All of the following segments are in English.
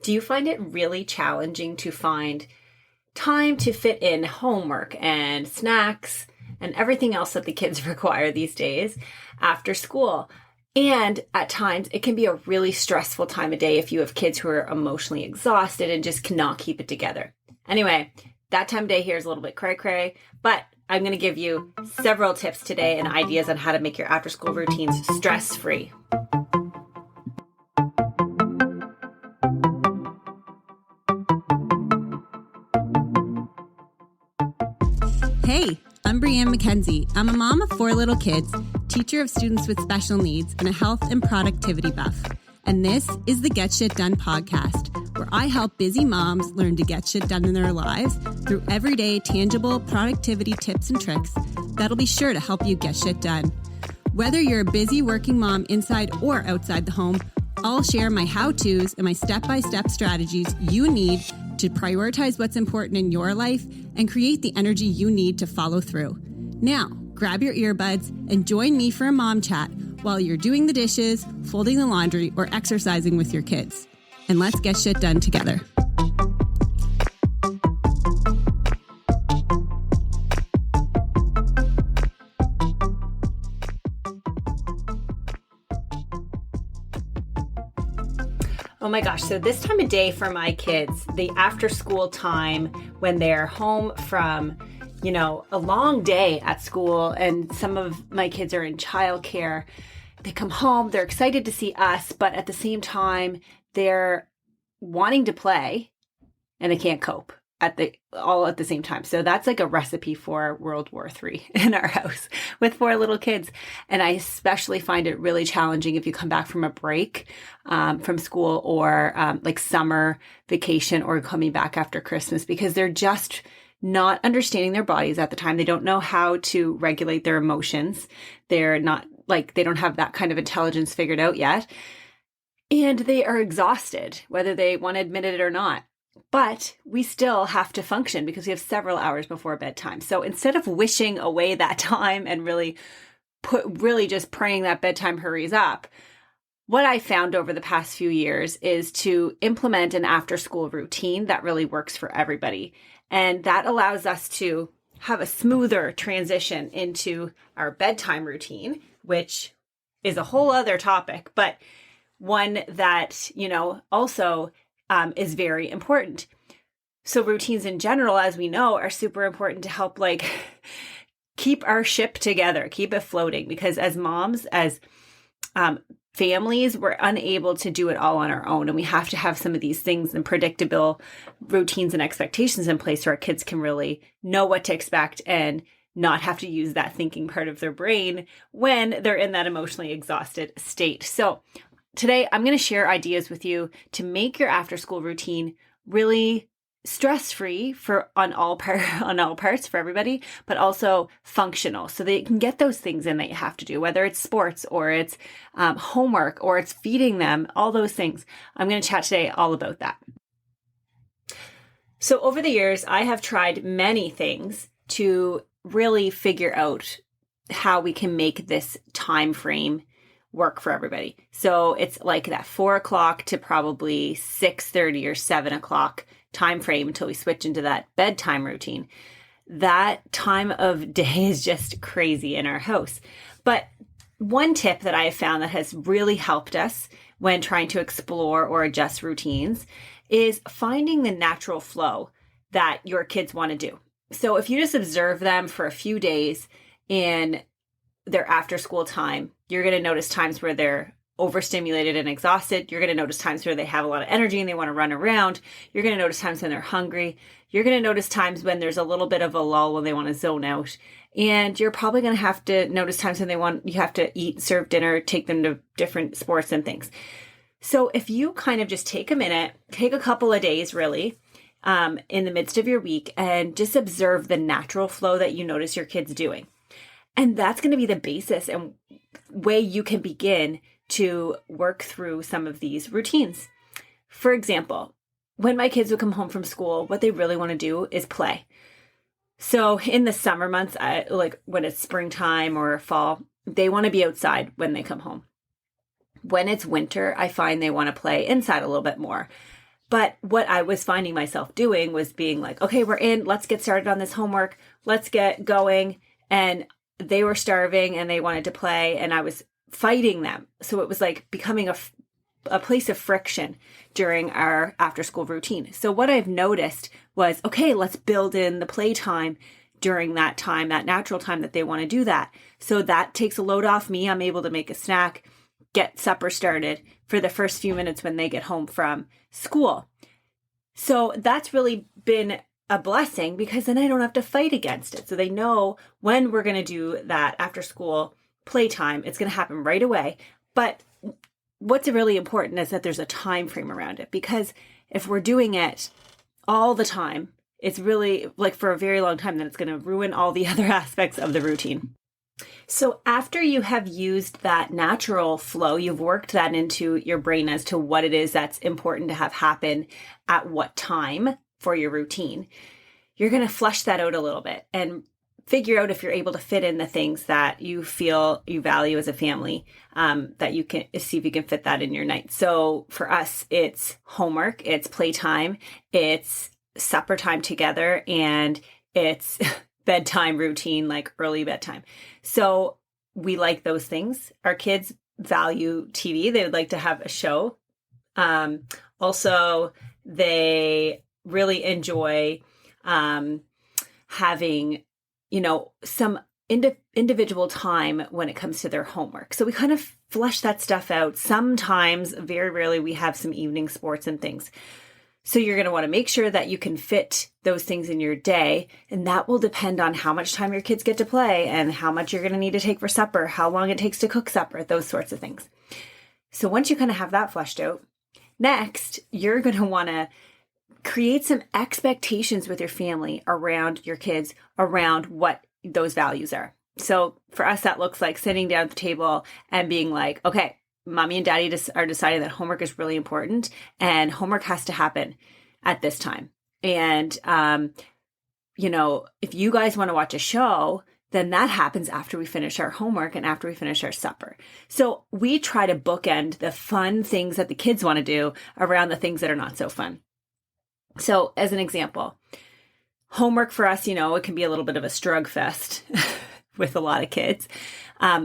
Do you find it really challenging to find time to fit in homework and snacks and everything else that the kids require these days after school? And at times, it can be a really stressful time of day if you have kids who are emotionally exhausted and just cannot keep it together. Anyway, that time of day here is a little bit cray-cray, but I'm going to give you several tips today and ideas on how to make your after-school routines stress-free. Hey, I'm Brianne McKenzie. I'm a mom of 4 little kids, teacher of students with special needs, and a health and productivity buff. And this is the Get Shit Done podcast, where I help busy moms learn to get shit done in their lives through everyday, tangible productivity tips and tricks that'll be sure to help you get shit done. Whether you're a busy working mom inside or outside the home, I'll share my how-tos and my step-by-step strategies you need to prioritize what's important in your life and create the energy you need to follow through. Now, grab your earbuds and join me for a mom chat while you're doing the dishes, folding the laundry, or exercising with your kids. And let's get shit done together. Oh my gosh, so this time of day for my kids, the after school time when they're home from, a long day at school, and some of my kids are in childcare, they come home, they're excited to see us, but at the same time, they're wanting to play and they can't cope all at the same time. So that's like a recipe for World War III in our house with 4 little kids. And I especially find it really challenging if you come back from a break from school or like summer vacation or coming back after Christmas, because they're just not understanding their bodies at the time. They don't know how to regulate their emotions. They're not they don't have that kind of intelligence figured out yet. And they are exhausted, whether they want to admit it or not. But we still have to function because we have several hours before bedtime. So instead of wishing away that time and really just praying that bedtime hurries up, what I found over the past few years is to implement an after-school routine that really works for everybody. And that allows us to have a smoother transition into our bedtime routine, which is a whole other topic, but one that, also is very important. So routines in general, as we know, are super important to help keep our ship together, keep it floating, because as moms, as families, we're unable to do it all on our own. And we have to have some of these things and predictable routines and expectations in place so our kids can really know what to expect and not have to use that thinking part of their brain when they're in that emotionally exhausted state. So today, I'm going to share ideas with you to make your after-school routine really stress-free on all parts for everybody, but also functional, so that you can get those things in that you have to do, whether it's sports or it's homework or it's feeding them, all those things. I'm going to chat today all about that. So over the years, I have tried many things to really figure out how we can make this time frame work for everybody. So it's like that 4 o'clock to probably 6:30 or 7 o'clock time frame until we switch into that bedtime routine. That time of day is just crazy in our house. But one tip that I have found that has really helped us when trying to explore or adjust routines is finding the natural flow that your kids want to do. So if you just observe them for a few days in their after school time, you're going to notice times where they're overstimulated and exhausted. You're going to notice times where they have a lot of energy and they want to run around. You're going to notice times when they're hungry. You're going to notice times when there's a little bit of a lull when they want to zone out. And you're probably going to have to notice times when you have to eat, serve dinner, take them to different sports and things. So if you kind of just take a minute, take a couple of days really, in the midst of your week, and just observe the natural flow that you notice your kids doing. And that's going to be the basis and way you can begin to work through some of these routines. For example, when my kids would come home from school, what they really want to do is play. So in the summer months, like when it's springtime or fall, they want to be outside when they come home. When it's winter, I find they want to play inside a little bit more. But what I was finding myself doing was being like, okay, we're in, let's get started on this homework. Let's get going. And they were starving and they wanted to play and I was fighting them. So it was like becoming a place of friction during our after school routine. So what I've noticed was, okay, let's build in the playtime during that time, that natural time that they want to do that. So that takes a load off me. I'm able to make a snack, get supper started for the first few minutes when they get home from school. So that's really been a blessing because then I don't have to fight against it. So they know when we're going to do that after school playtime, it's going to happen right away. But what's really important is that there's a time frame around it, because if we're doing it all the time, it's really like for a very long time, then it's going to ruin all the other aspects of the routine. So after you have used that natural flow, you've worked that into your brain as to what it is that's important to have happen at what time for your routine, you're going to flush that out a little bit and figure out if you're able to fit in the things that you feel you value as a family, that you can see if you can fit that in your night. So for us, it's homework, it's playtime, it's supper time together, and it's bedtime routine, like early bedtime. So we like those things. Our kids value TV. They would like to have a show. Also, they really enjoy having, some individual time when it comes to their homework. So we kind of flush that stuff out. Sometimes, very rarely, we have some evening sports and things. So you're going to want to make sure that you can fit those things in your day. And that will depend on how much time your kids get to play and how much you're going to need to take for supper, how long it takes to cook supper, those sorts of things. So once you kind of have that fleshed out, next, you're going to want to create some expectations with your family around your kids, around what those values are. So for us, that looks like sitting down at the table and being like, okay, mommy and daddy are deciding that homework is really important and homework has to happen at this time. And, if you guys want to watch a show, then that happens after we finish our homework and after we finish our supper. So we try to bookend the fun things that the kids want to do around the things that are not so fun. So as an example, homework for us, it can be a little bit of a strug fest with a lot of kids.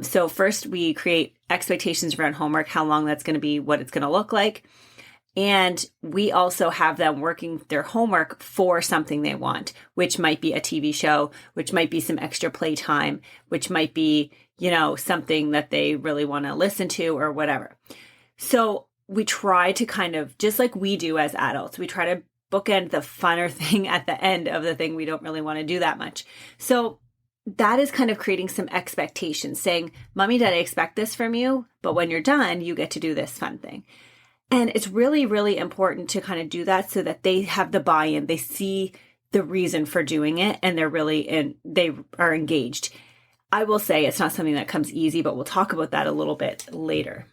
So first we create expectations around homework, how long that's going to be, what it's going to look like. And we also have them working their homework for something they want, which might be a TV show, which might be some extra playtime, which might be, something that they really want to listen to or whatever. So we try to kind of, just like we do as adults, we try to bookend the funner thing at the end of the thing we don't really want to do that much. So that is kind of creating some expectations, saying, Mommy, Dad, I expect this from you, but when you're done, you get to do this fun thing. And it's really, really important to kind of do that so that they have the buy-in. They see the reason for doing it and they are engaged. I will say it's not something that comes easy, but we'll talk about that a little bit later.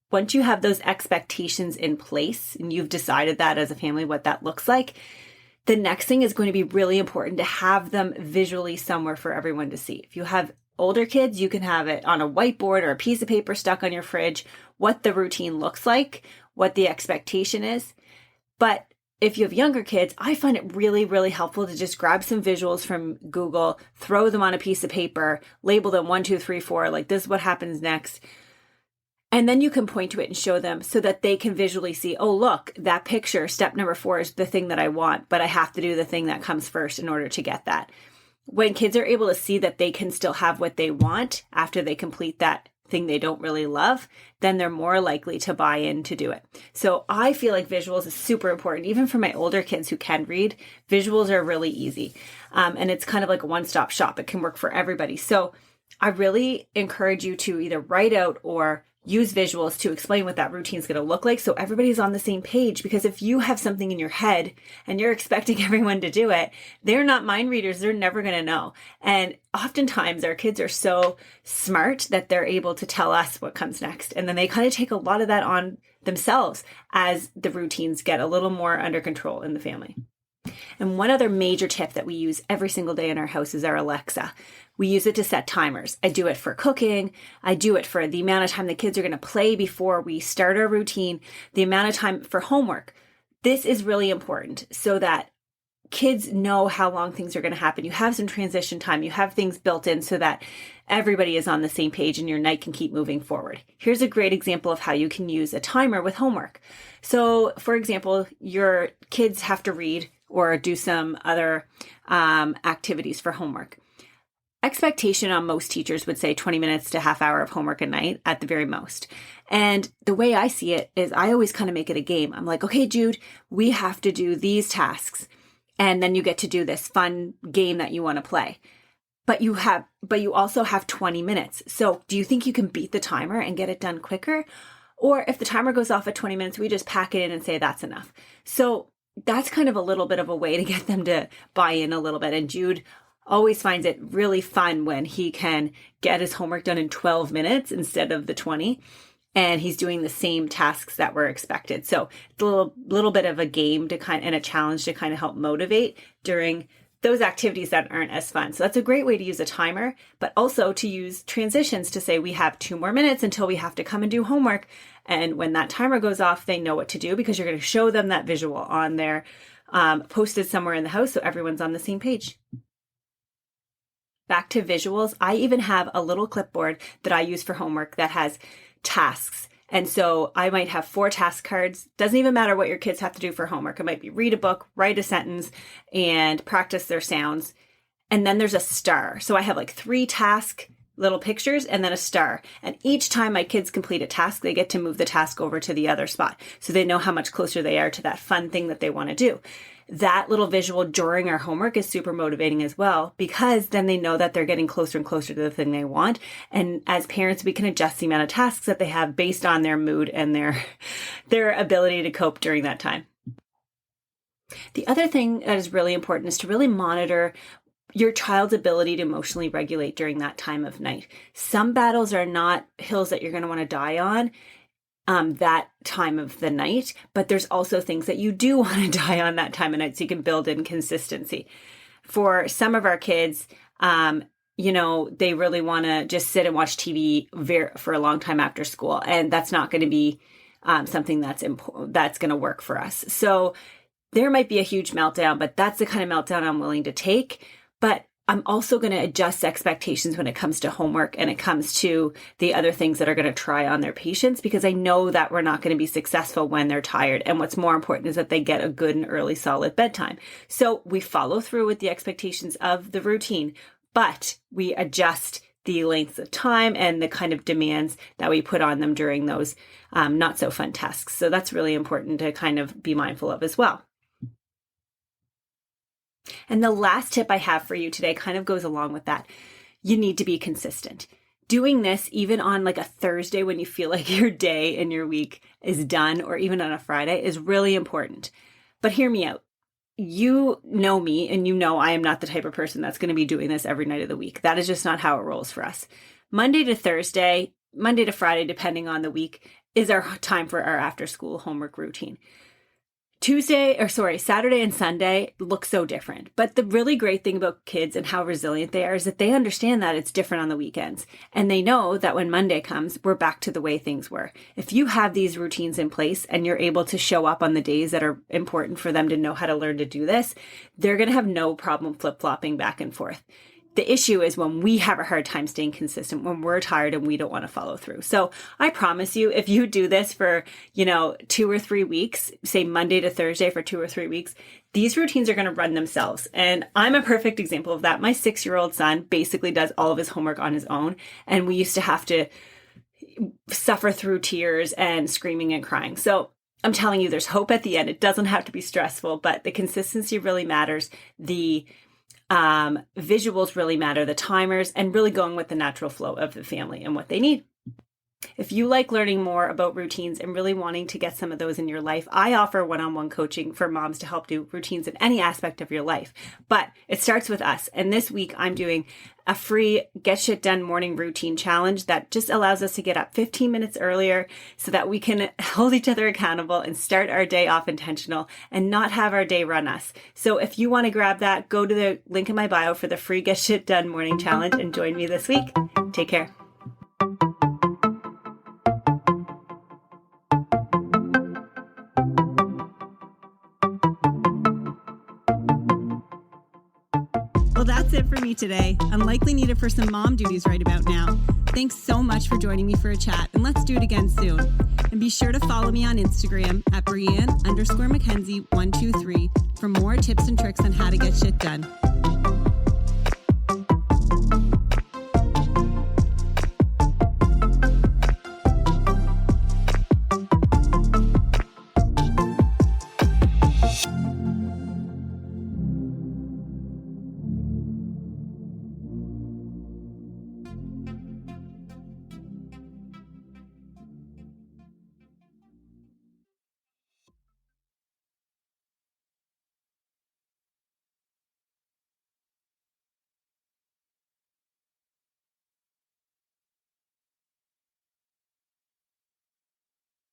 Once you have those expectations in place and you've decided that as a family, what that looks like, the next thing is going to be really important to have them visually somewhere for everyone to see. If you have older kids, you can have it on a whiteboard or a piece of paper stuck on your fridge, what the routine looks like, what the expectation is. But if you have younger kids, I find it really, really helpful to just grab some visuals from Google, throw them on a piece of paper, label them 1, 2, 3, 4, like this is what happens next. And then you can point to it and show them so that they can visually see, oh, look, that picture, step number 4 is the thing that I want, but I have to do the thing that comes first in order to get that. When kids are able to see that they can still have what they want after they complete that thing they don't really love, then they're more likely to buy in to do it. So I feel like visuals is super important. Even for my older kids who can read, visuals are really easy. And it's kind of like a one-stop shop. It can work for everybody. So I really encourage you to either write out or use visuals to explain what that routine is going to look like so everybody's on the same page. Because if you have something in your head and you're expecting everyone to do it, they're not mind readers. They're never going to know. And oftentimes our kids are so smart that they're able to tell us what comes next. And then they kind of take a lot of that on themselves as the routines get a little more under control in the family. And one other major tip that we use every single day in our house is our Alexa. We use it to set timers. I do it for cooking. I do it for the amount of time the kids are going to play before we start our routine, the amount of time for homework. This is really important so that kids know how long things are going to happen. You have some transition time. You have things built in so that everybody is on the same page and your night can keep moving forward. Here's a great example of how you can use a timer with homework. So, for example, your kids have to read or do some other activities for homework. Expectation on most teachers would say 20 minutes to half hour of homework a night at the very most. And the way I see it is I always kind of make it a game. I'm like, okay, Jude, we have to do these tasks. And then you get to do this fun game that you want to play. But you also have 20 minutes. So do you think you can beat the timer and get it done quicker? Or if the timer goes off at 20 minutes, we just pack it in and say that's enough. So that's kind of a little bit of a way to get them to buy in a little bit. And Jude always finds it really fun when he can get his homework done in 12 minutes instead of the 20. And he's doing the same tasks that were expected. So it's a little bit of a game and a challenge to kind of help motivate during those activities that aren't as fun. So that's a great way to use a timer, but also to use transitions to say we have 2 more minutes until we have to come and do homework. And when that timer goes off, they know what to do because you're going to show them that visual on there, posted somewhere in the house so everyone's on the same page. Back to visuals, I even have a little clipboard that I use for homework that has tasks. And so I might have 4 task cards. Doesn't even matter what your kids have to do for homework. It might be read a book, write a sentence, and practice their sounds. And then there's a star. So I have like 3 task little pictures and then a star. And each time my kids complete a task, they get to move the task over to the other spot. So they know how much closer they are to that fun thing that they want to do. That little visual during our homework is super motivating as well, because then they know that they're getting closer and closer to the thing they want. And as parents, we can adjust the amount of tasks that they have based on their mood and their ability to cope during that time. The other thing that is really important is to really monitor your child's ability to emotionally regulate during that time of night. Some battles are not hills that you're going to want to die on that time of the night, but there's also things that you do want to die on that time of night so you can build in consistency. For some of our kids, they really want to just sit and watch TV for a long time after school, and that's not going to be something that's going to work for us. So there might be a huge meltdown, but that's the kind of meltdown I'm willing to take. But I'm also going to adjust expectations when it comes to homework and it comes to the other things that are going to try on their patience, because I know that we're not going to be successful when they're tired. And what's more important is that they get a good and early solid bedtime. So we follow through with the expectations of the routine, but we adjust the lengths of time and the kind of demands that we put on them during those not so fun tasks. So that's really important to kind of be mindful of as well. And the last tip I have for you today kind of goes along with that. You need to be consistent. Doing this even on like a Thursday when you feel like your day and your week is done, or even on a Friday, is really important. But hear me out. You know me, and you know I am not the type of person that's going to be doing this every night of the week. That is just not how it rolls for us. Monday to Thursday, Monday to Friday, depending on the week, is our time for our after school homework routine. Saturday and Sunday look so different. But the really great thing about kids and how resilient they are is that they understand that it's different on the weekends. And they know that when Monday comes, we're back to the way things were. If you have these routines in place and you're able to show up on the days that are important for them to know how to learn to do this, they're going to have no problem flip-flopping back and forth. The issue is when we have a hard time staying consistent, when we're tired and we don't want to follow through. So I promise you, if you do this for, 2 or 3 weeks, say Monday to Thursday for 2 or 3 weeks, these routines are going to run themselves. And I'm a perfect example of that. My 6-year-old son basically does all of his homework on his own. And we used to have to suffer through tears and screaming and crying. So I'm telling you, there's hope at the end. It doesn't have to be stressful, but the consistency really matters. The visuals really matter, the timers, and really going with the natural flow of the family and what they need. If you like learning more about routines and really wanting to get some of those in your life, I offer one-on-one coaching for moms to help do routines in any aspect of your life. But it starts with us. And this week I'm doing a free Get Shit Done morning routine challenge that just allows us to get up 15 minutes earlier so that we can hold each other accountable and start our day off intentional and not have our day run us. So if you want to grab that, go to the link in my bio for the free Get Shit Done morning challenge and join me this week. Take care. Well, that's it for me today. I'm likely needed for some mom duties right about now. Thanks so much for joining me for a chat, and let's do it again soon. And be sure to follow me on Instagram at Brianne_McKenzie123 for more tips and tricks on how to get shit done.